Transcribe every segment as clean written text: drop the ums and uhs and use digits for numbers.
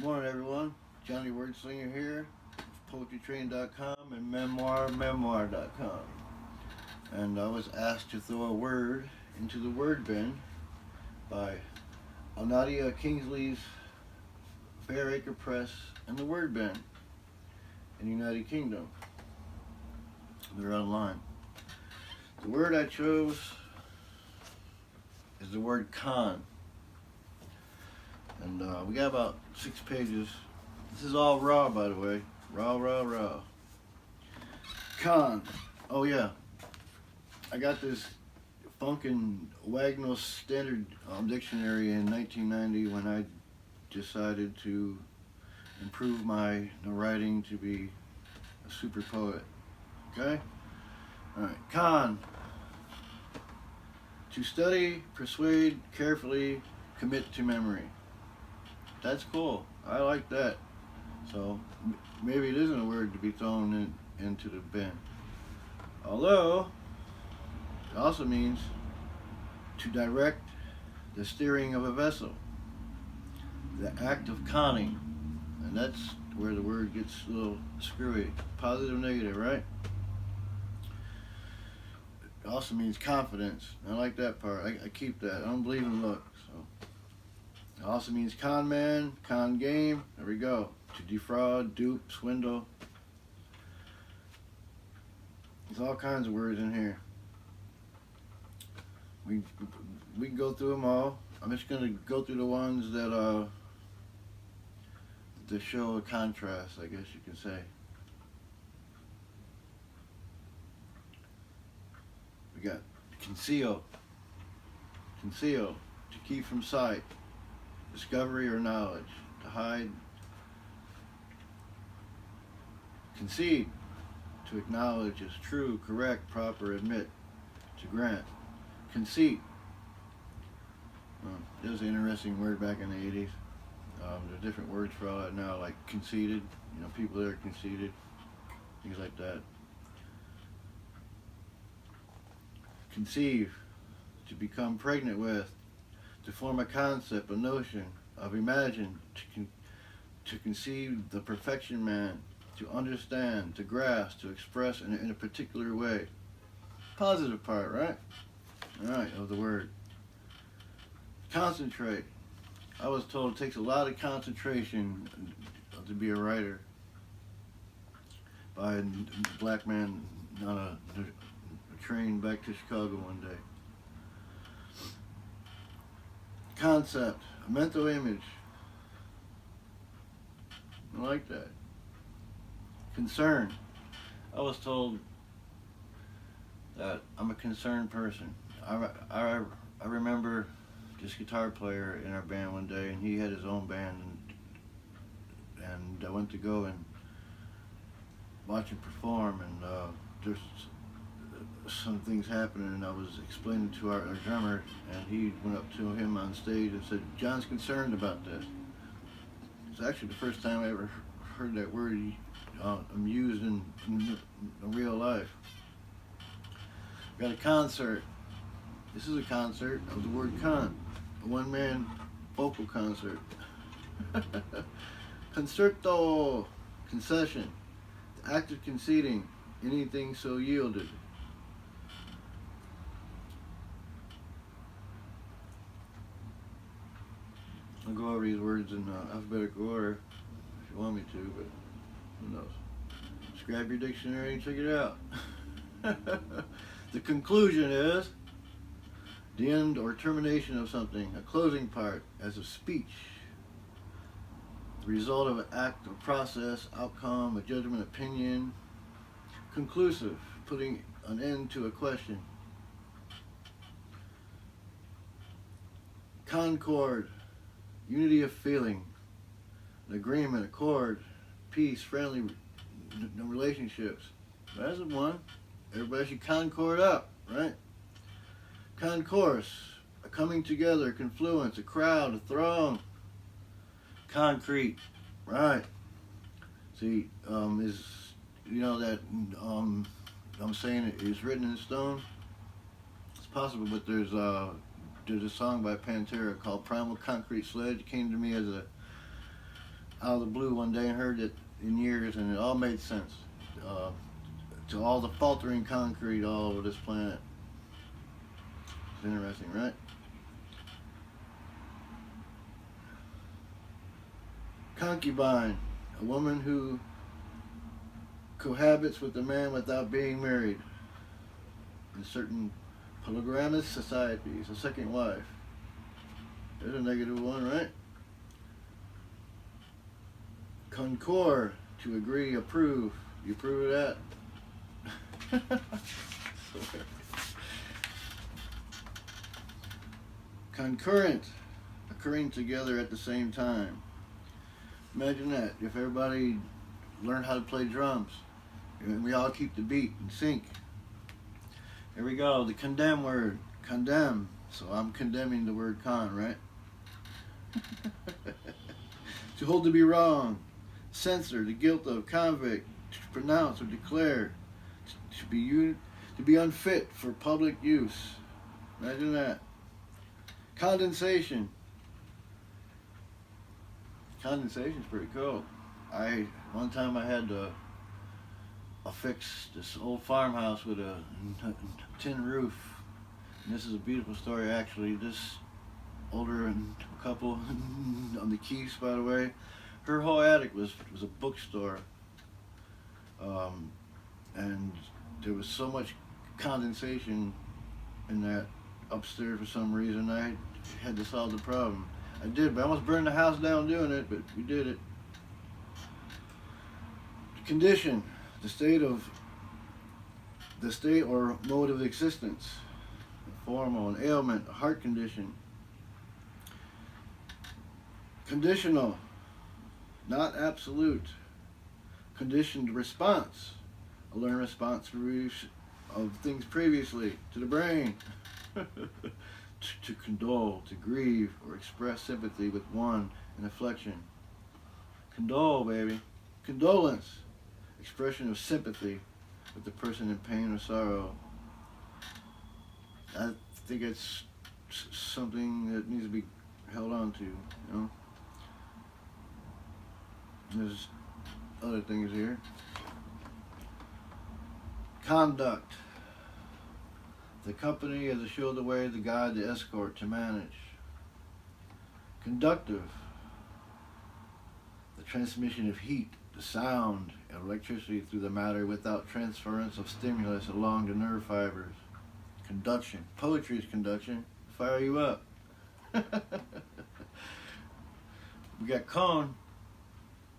Morning, everyone. Johnny WordSlinger here, PoetryTrain.com and MemoirMemoir.com. And I was asked to throw a word into the word bin by Nadia Kingsleys, Acre Press, and the Word Bin in the United Kingdom. They're online. The word I chose is the word con. And we got about 6 pages. This is all raw, by the way. Raw. Con. Oh yeah. I got this funkin' Wagnall Standard Dictionary in 1990 when I decided to improve my writing to be a super poet. Okay? Alright. Con. To study, persuade, carefully, commit to memory. That's cool. I like that. So maybe it isn't a word to be thrown into the bin. Although it also means to direct the steering of a vessel. The act of conning. And that's where the word gets a little screwy. Positive, negative, right? It also means confidence. I like that part. I keep that. I don't believe in luck. So it also means con man, con game. There we go. To defraud, dupe, swindle. There's all kinds of words in here. We can go through them all. I'm just going to go through the ones that show a contrast, I guess you can say. We got conceal. Conceal, to keep from sight. Discovery or knowledge, to hide. Concede, to acknowledge as true, correct, proper, admit, to grant. Conceit. It was an interesting word back in the 80s. There are different words for all that now, like conceited, people that are conceited, things like that. Conceive, to become pregnant with, to form a concept, a notion, of imagine, to conceive the perfection man, to understand, to grasp, to express in a particular way. Positive part, right? Alright, of the word. Concentrate. I was told it takes a lot of concentration to be a writer by a black man on a train back to Chicago one day. Concept, a mental image. I like that. Concern. I was told that I'm a concerned person. I remember this guitar player in our band one day, and he had his own band, and I went to go and watch him perform, and there's some things happening, and I was explaining to our drummer, and he went up to him on stage and said, "John's concerned about this." It's actually the first time I ever heard that word used in real life. Got a concert. This is a concert of the word con. A one-man vocal concert. Concerto. Concession. The act of conceding. Anything so yielded. I'll go over these words in alphabetical order if you want me to, but who knows. Just grab your dictionary and check it out. The conclusion is the end or termination of something, a closing part, as of speech. The result of an act or process, outcome, a judgment, opinion. Conclusive, putting an end to a question. Concord, unity of feeling, an agreement, accord, peace, friendly relationships. That's the one. Everybody should concord up, right? Concourse, a coming together, confluence, a crowd, a throng. Concrete, right? See, is that I'm saying it is written in stone. It's possible, but there's a song by Pantera called "Primal Concrete Sledge." It came to me as out of the blue one day and heard it in years, and it all made sense. Uh, to all the faltering concrete all over this planet. It's interesting, right? Concubine, a woman who cohabits with a man without being married. In certain polygamous societies, a second wife. There's a negative one, right? Concord, to agree, approve. You approve of that? Concurrent, occurring together at the same time. Imagine that, if everybody learned how to play drums, and we all keep the beat in sync. Here we go, the condemn word, condemn. So I'm condemning the word con, right? To hold to be wrong, censor, the guilt of, convict, to pronounce or declare, to be unfit for public use. Imagine that. Condensation. Condensation's pretty cool. One time I had to affix this old farmhouse with a tin roof. And this is a beautiful story, actually. This older couple on the Keys, by the way, her whole attic was a bookstore, and there was so much condensation in that upstairs for some reason. I had to solve the problem. I did, but I almost burned the house down doing it, but we did it. Condition, the state or mode of existence. Formal, an ailment, a heart condition. Conditional, not absolute. Conditioned response, a learned response of things previously to the brain. To condole, to grieve, or express sympathy with one in affliction. Condole, baby. Condolence, expression of sympathy with the person in pain or sorrow. I think it's something that needs to be held on to, you know. There's other things here. Conduct. The company as a show the way, the guide, the escort, to manage. Conductive. The transmission of heat, the sound, and electricity through the matter without transference of stimulus along the nerve fibers. Conduction. Poetry is conduction. Fire you up. We got cone.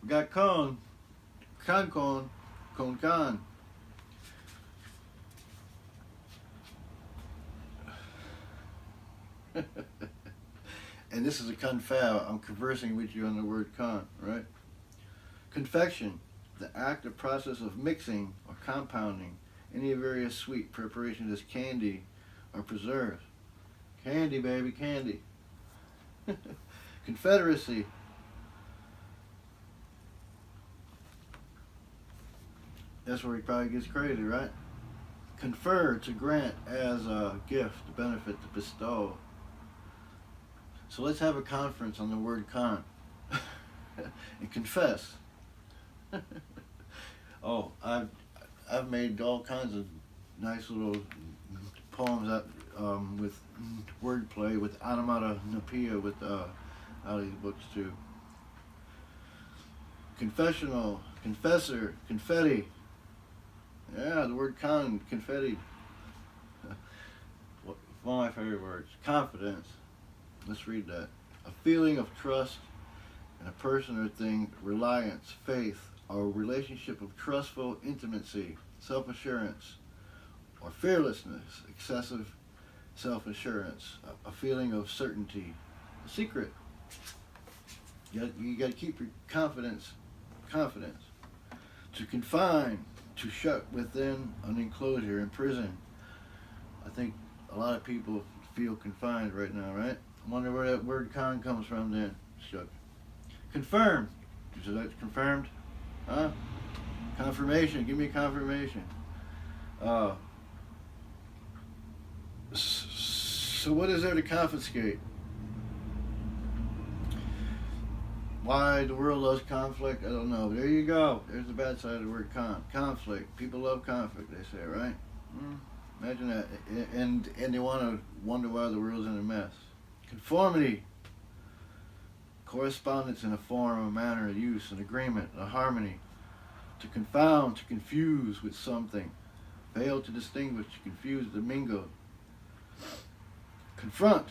We got cone. Con. Con. And this is a confab. I'm conversing with you on the word con, right? Confection, the act or process of mixing or compounding any various sweet preparations as candy or preserves. Candy, baby, candy. Confederacy. That's where he probably gets crazy, right? Confer, to grant as a gift, benefit, to bestow. So let's have a conference on the word con and confess. Oh, I've made all kinds of nice little poems out with wordplay, with onomatopoeia, with out of these books too. Confessional, confessor, confetti. Yeah, the word confetti. One of my favorite words. Confidence. Let's read that. A feeling of trust in a person or thing, reliance, faith, or a relationship of trustful intimacy, self-assurance, or fearlessness, excessive self-assurance, a feeling of certainty, a secret. You got to keep your confidence. To confine, to shut within an enclosure, in prison. I think a lot of people feel confined right now, right? I wonder where that word con comes from then. Shut. Confirm. Is that confirmed? Huh? Confirmation. Give me a confirmation. So what is there to confiscate? Why the world loves conflict, I don't know. There you go. There's the bad side of the word conflict. People love conflict, they say, right? Imagine that. And they want to wonder why the world's in a mess. Conformity. Correspondence in a form, a manner, a use, an agreement, a harmony. To confound, to confuse with something. Fail to distinguish, to confuse, to mingle. Confront.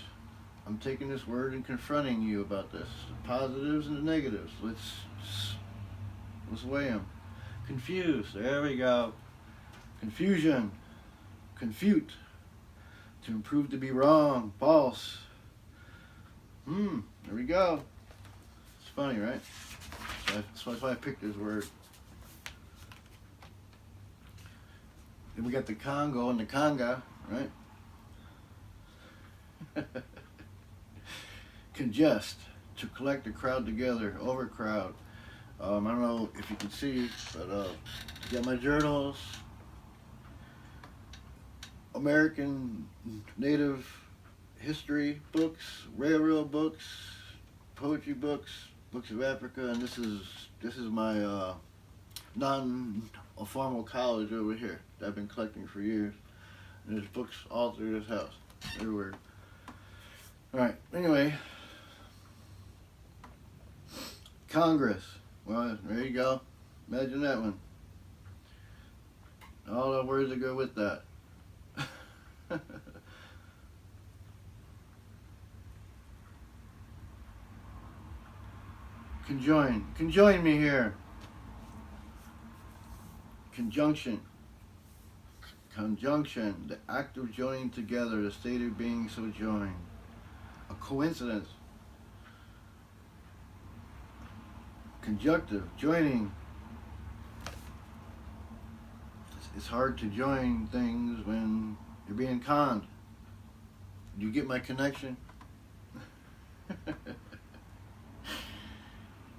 I'm taking this word and confronting you about this. The positives and the negatives. Let's weigh them. Confuse. There we go. Confusion. Confute. To improve to be wrong. False. There we go. It's funny, right? That's why I picked this word. Then we got the Congo and the Conga, right? Congest, to collect a crowd together, overcrowd. I don't know if you can see, but got my journals, American Native history books, railroad books, poetry books, books of Africa, and this is my non-formal college over here that I've been collecting for years. And there's books all through this house, everywhere. All right. Anyway. Congress. Well, there you go. Imagine that one. All the words that go with that. Conjoin. Conjoin me here. Conjunction. Conjunction. The act of joining together, the state of being so joined. A coincidence. Conjunctive, joining. It's hard to join things when you're being conned. Do you get my connection?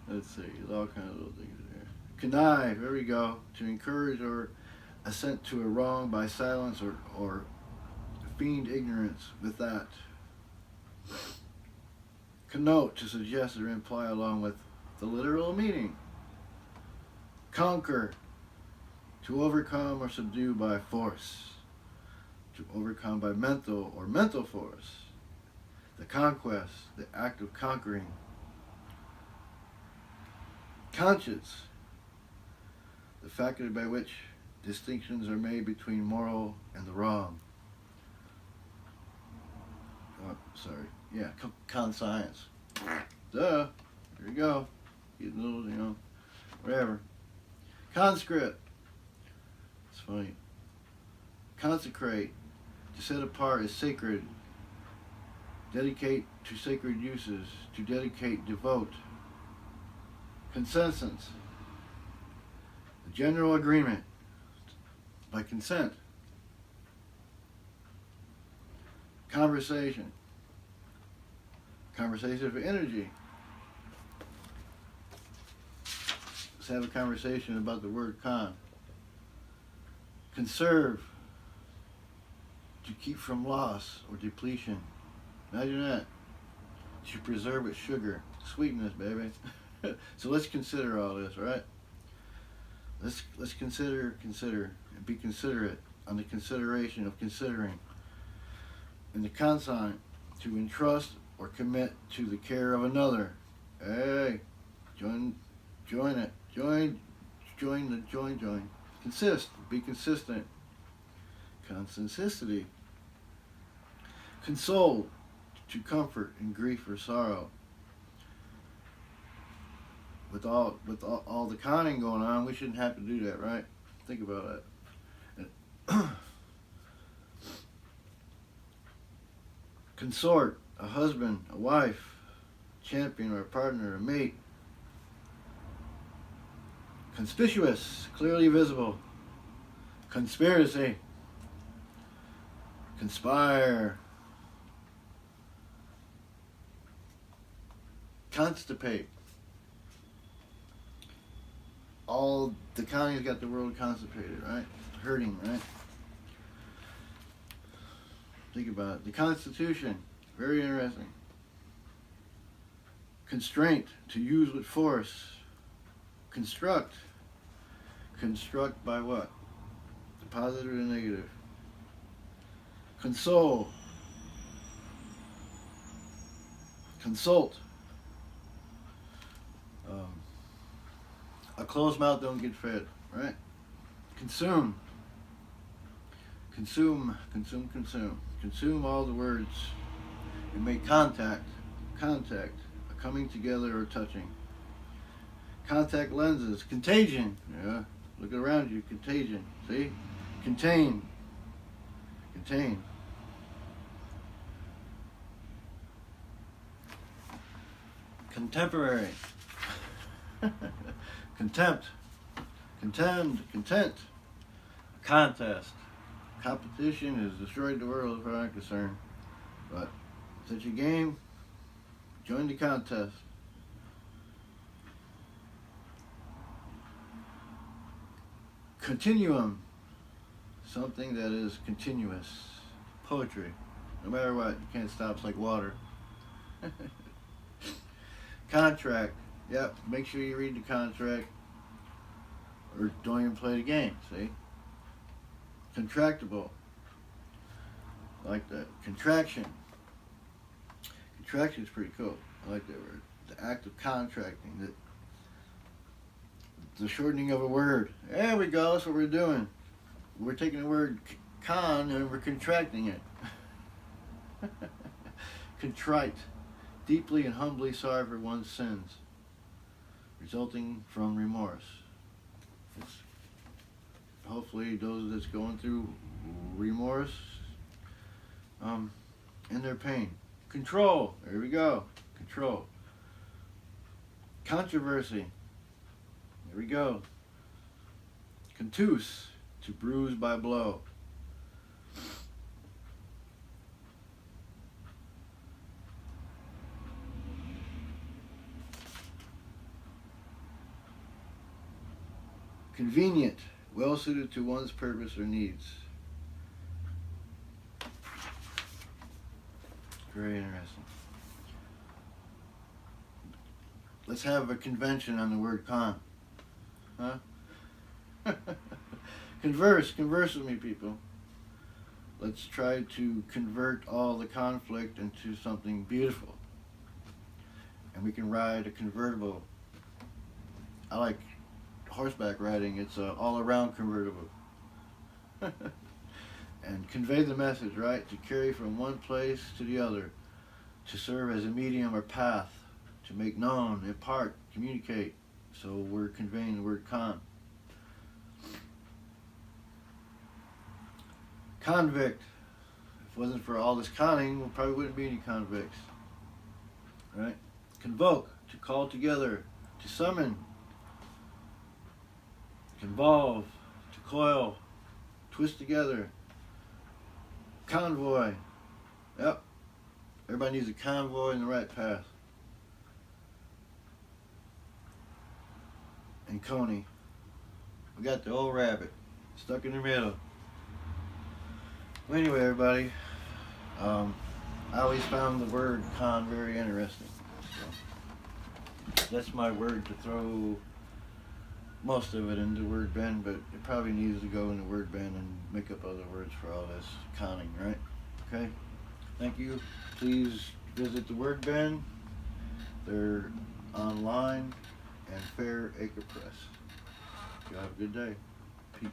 Let's see, there's all kinds of little things there. Connive, there we go. To encourage or assent to a wrong by silence or feigned ignorance with that. Connote, to suggest or imply along with the literal meaning. Conquer, to overcome or subdue by force. To overcome by mental or mental force. The conquest, the act of conquering. Conscience, the faculty by which distinctions are made between moral and the wrong. Oh, sorry. Yeah, conscience. Duh. There you go. Get a little, whatever. Conscript. It's funny. Consecrate. To set apart as sacred. Dedicate to sacred uses. To dedicate, devote. Consensus. A general agreement. By consent. Conversation. Conversation for energy. Let's have a conversation about the word con. Conserve. To keep from loss or depletion. Imagine that. To preserve with sugar. Sweetness, baby. So let's consider all this, right? Let's consider, and be considerate on the consideration of considering. And the consign, to entrust or commit to the care of another. Hey, join it. Join. Consist, be consistent. Consistency. Console, to comfort in grief or sorrow. With all the conning going on, we shouldn't have to do that, right? Think about that. Consort, a husband, a wife, champion or a partner, a mate. Conspicuous, clearly visible. Conspiracy. Conspire. Constipate. All the counties got the world constipated, right? Hurting, right? Think about it. The Constitution, very interesting. Constraint, to use with force. Construct. Construct by what? The positive and negative. Console. Consult. A closed mouth don't get fed, right? Consume. Consume, consume, consume. Consume all the words and make contact. Contact. A coming together or touching. Contact lenses. Contagion. Yeah. Look around you. Contagion. See? Contain. Contain. Contemporary. Contempt. Contend. Content. Contest. Competition has destroyed the world as far as I'm concerned. But such a game, join the contest. Continuum. Something that is continuous. Poetry. No matter what, you can't stop. It's like water. Contract. Yep, make sure you read the contract or don't even play the game, see? Contractable. I like that. Contraction. Contraction is pretty cool. I like that word. The act of contracting. The shortening of a word. There we go, that's what we're doing. We're taking the word con and we're contracting it. Contrite. Deeply and humbly sorry for one's sins, resulting from remorse. It's hopefully those that's going through remorse and their pain. Control. There we go. Control. Controversy. There we go. Contuse. To bruise by blow. Convenient, well suited to one's purpose or needs. Very interesting. Let's have a convention on the word con. Huh? Converse with me, people. Let's try to convert all the conflict into something beautiful. And we can ride a convertible. I like horseback riding. It's an all-around convertible. And convey the message, right? To carry from one place to the other, to serve as a medium or path, to make known, impart, communicate. So we're conveying the word con. Convict. If it wasn't for all this conning, there probably wouldn't be any convicts. Right? Convoke, to call together, to summon. Convolve, to coil, twist together. Convoy. Yep. Everybody needs a convoy in the right path. And Coney. We got the old rabbit stuck in the middle. Well, anyway, everybody, I always found the word con very interesting. So that's my word to throw most of it into word bin, but it probably needs to go in the word bin and make up other words for all this conning, right? Okay? Thank you. Please visit the word bin. They're online and Fair Acre Press. You have a good day. Peace.